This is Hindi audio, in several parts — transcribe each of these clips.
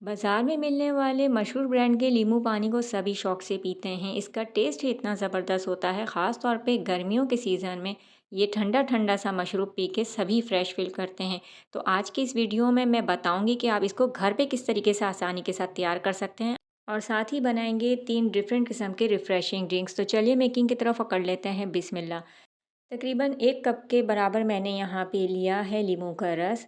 बाज़ार में मिलने वाले मशहूर ब्रांड के नींबू पानी को सभी शौक से पीते हैं। इसका टेस्ट ही इतना ज़बरदस्त होता है, ख़ास तौर पे गर्मियों के सीज़न में। ये ठंडा ठंडा सा मशरूब पी के सभी फ्रेश फील करते हैं। तो आज की इस वीडियो में मैं बताऊंगी कि आप इसको घर पे किस तरीके से आसानी के साथ तैयार कर सकते हैं, और साथ ही बनाएंगे 3 डिफरेंट किस्म के रिफ़्रेशिंग ड्रिंक्स। तो चलिए मेकिंग की तरफ पकड़ लेते हैं, बिस्मिल्लाह। तकरीबन 1 कप के बराबर मैंने यहाँ पे लिया है नींबू का रस।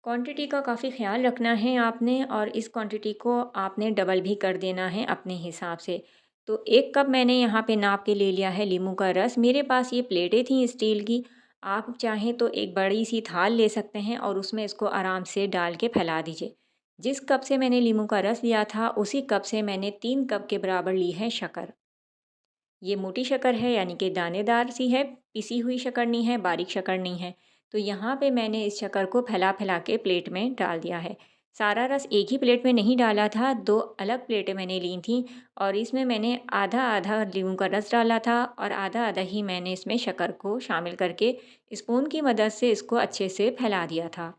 क्वांटिटी का काफ़ी ख़्याल रखना है आपने, और इस क्वांटिटी को आपने डबल भी कर देना है अपने हिसाब से। तो 1 कप मैंने यहाँ पे नाप के ले लिया है नींबू का रस। मेरे पास ये प्लेटें थी स्टील की। आप चाहें तो एक बड़ी सी थाल ले सकते हैं और उसमें इसको आराम से डाल के फैला दीजिए। जिस कप से मैंने नींबू का रस लिया था, उसी कप से मैंने 3 कप के बराबर ली है शक्कर। ये मोटी शक्कर है, यानी कि दानेदार सी है, पिसी हुई शक्कर नहीं है, बारीक शक्कर नहीं है। तो यहाँ पे मैंने इस शक्कर को फैला-फैला के प्लेट में डाल दिया है। सारा रस एक ही प्लेट में नहीं डाला था, 2 अलग प्लेटें मैंने ली थीं, और इसमें मैंने आधा-आधा नींबू का रस डाला था और आधा-आधा ही मैंने इसमें शक्कर को शामिल करके स्पून की मदद से इसको अच्छे से फैला दिया था।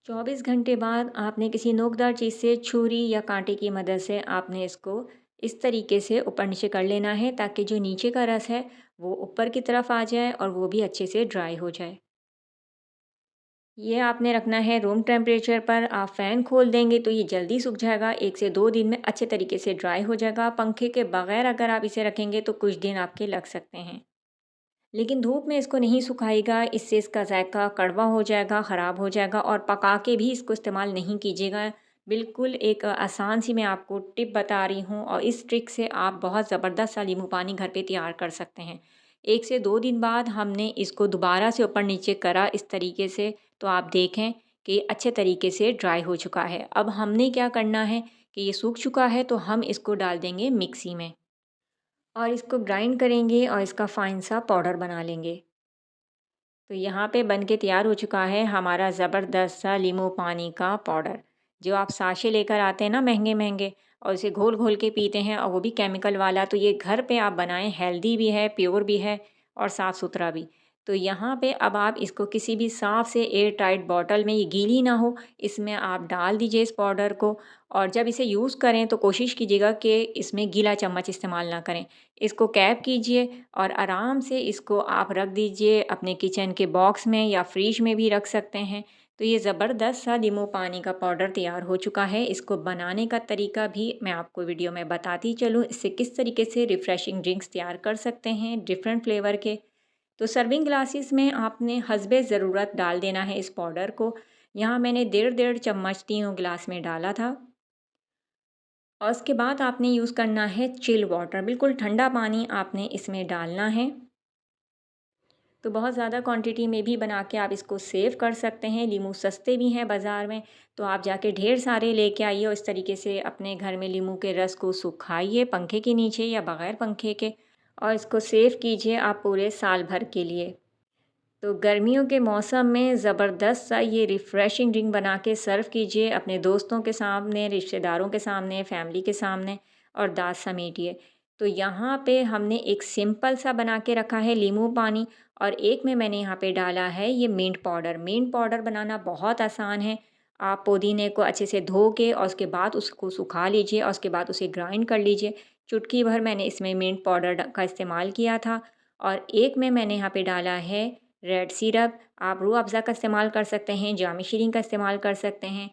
24 घंटे बाद आपने किसी नोकदार चीज़ से, छुरी या कांटे की मदद से आपने इसको इस तरीके से ऊपर नीचे कर लेना है, ताकि जो नीचे का रस है वो ऊपर की तरफ आ जाए और वो भी अच्छे से ड्राई हो जाए। ये आपने रखना है रूम टेम्परेचर पर। आप फ़ैन खोल देंगे तो ये जल्दी सूख जाएगा, 1 से 2 दिन में अच्छे तरीके से ड्राई हो जाएगा। पंखे के बगैर अगर आप इसे रखेंगे तो कुछ दिन आपके लग सकते हैं। लेकिन धूप में इसको नहीं सुखाइएगा, इससे इसका ज़ायक़ा कड़वा हो जाएगा, ख़राब हो जाएगा, और पका के भी इसको इस्तेमाल नहीं कीजिएगा। बिल्कुल एक आसान सी मैं आपको टिप बता रही हूँ, और इस ट्रिक से आप बहुत ज़बरदस्त सा नींबू पानी घर पे तैयार कर सकते हैं। 1 से 2 दिन बाद हमने इसको दोबारा से ऊपर-नीचे करा इस तरीके से, तो आप देखें कि ये अच्छे तरीके से ड्राई हो चुका है। अब हमने क्या करना है कि ये सूख चुका है, तो हम इसको डाल देंगे मिक्सी में और इसको ग्राइंड करेंगे और इसका फ़ाइन सा पाउडर बना लेंगे। तो यहाँ पे बन के तैयार हो चुका है हमारा ज़बरदस्त सा नींबू पानी का पाउडर, जो आप साशे लेकर आते हैं ना महंगे-महंगे, और इसे घोल-घोल के पीते हैं, और वो भी केमिकल वाला। तो ये घर पे आप बनाएँ, हेल्दी भी है, प्योर भी है और साफ़-सुथरा भी। तो यहाँ पे अब आप इसको किसी भी साफ़ से एयर टाइट बॉटल में, ये गीली ना हो, इसमें आप डाल दीजिए इस पाउडर को। और जब इसे यूज़ करें तो कोशिश कीजिएगा कि इसमें गीला चम्मच इस्तेमाल ना करें। इसको कैप कीजिए और आराम से इसको आप रख दीजिए अपने किचन के बॉक्स में, या फ्रिज में भी रख सकते हैं। तो ये ज़बरदस्त सा नींबू पानी का पाउडर तैयार हो चुका है। इसको बनाने का तरीका भी मैं आपको वीडियो में बताती चलूँ, इससे किस तरीके से रिफ़्रेशिंग ड्रिंक्स तैयार कर सकते हैं डिफरेंट फ्लेवर के। तो सर्विंग ग्लासेस में आपने हस्बे ज़रूरत डाल देना है इस पाउडर को। यहाँ मैंने डेढ़ डेढ़ चम्मच तीनों गिलास में डाला था। और उसके बाद आपने यूज़ करना है चिल वाटर, बिल्कुल ठंडा पानी आपने इसमें डालना है। तो बहुत ज़्यादा क्वांटिटी में भी बना के आप इसको सेव कर सकते हैं। नींबू सस्ते भी हैं बाज़ार में, तो आप जाके ढेर सारे लेके आइए और इस तरीके से अपने घर में नींबू के रस को सुखाइए पंखे के नीचे या बगैर पंखे के, और इसको सेव कीजिए आप पूरे साल भर के लिए। तो गर्मियों के मौसम में ज़बरदस्त सा ये रिफ़्रेशिंग ड्रिंक बना के सर्व कीजिए अपने दोस्तों के सामने, रिश्तेदारों के सामने, फैमिली के सामने, और दाँत समेटिए। तो यहाँ पे हमने एक सिंपल सा बना के रखा है नींबू पानी, और एक में मैंने यहाँ पे डाला है ये मिंट पाउडर। मिंट पाउडर बनाना बहुत आसान है। आप पुदीने को अच्छे से धो के और उसके बाद उसको सुखा लीजिए, और उसके बाद उसे ग्राइंड कर लीजिए। चुटकी भर मैंने इसमें मिंट पाउडर का इस्तेमाल किया था, और एक में मैंने यहाँ पे डाला है रेड सिरप। आप रूह अफ़ज़ा का इस्तेमाल कर सकते हैं, जाम शीरीन का इस्तेमाल कर सकते हैं।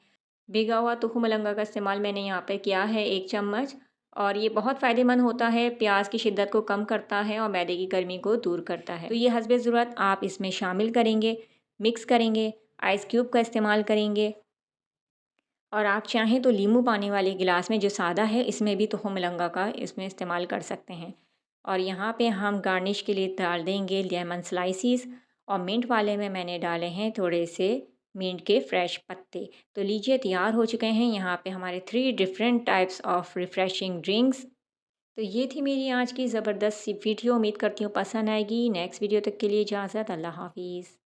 भिगा हुआ तुख़्म मलंगा का इस्तेमाल मैंने यहाँ पे किया है 1 चम्मच, और ये बहुत फ़ायदेमंद होता है, प्याज की शिद्दत को कम करता है और मैदे की गर्मी को दूर करता है। तो ये हस्बे ज़रूरत आप इसमें शामिल करेंगे, मिक्स करेंगे, आइस क्यूब का इस्तेमाल करेंगे, और आप चाहें तो नींबू पानी वाले गिलास में जो सादा है, इसमें भी तुख़्म मलंगा का इसमें इस्तेमाल कर सकते हैं। और यहाँ पे हम गार्निश के लिए डाल देंगे लेमन स्लाइसिस, और मिंट वाले में मैंने डाले हैं थोड़े से मिंट के फ्रेश पत्ते। तो लीजिए तैयार हो चुके हैं यहाँ पे हमारे 3 different types of refreshing drinks. तो ये थी मेरी आज की ज़बरदस्त सी वीडियो। उम्मीद करती हूँ पसंद आएगी। नेक्स्ट वीडियो तक के लिए इजाज़त। अल्लाह हाफ़िज़।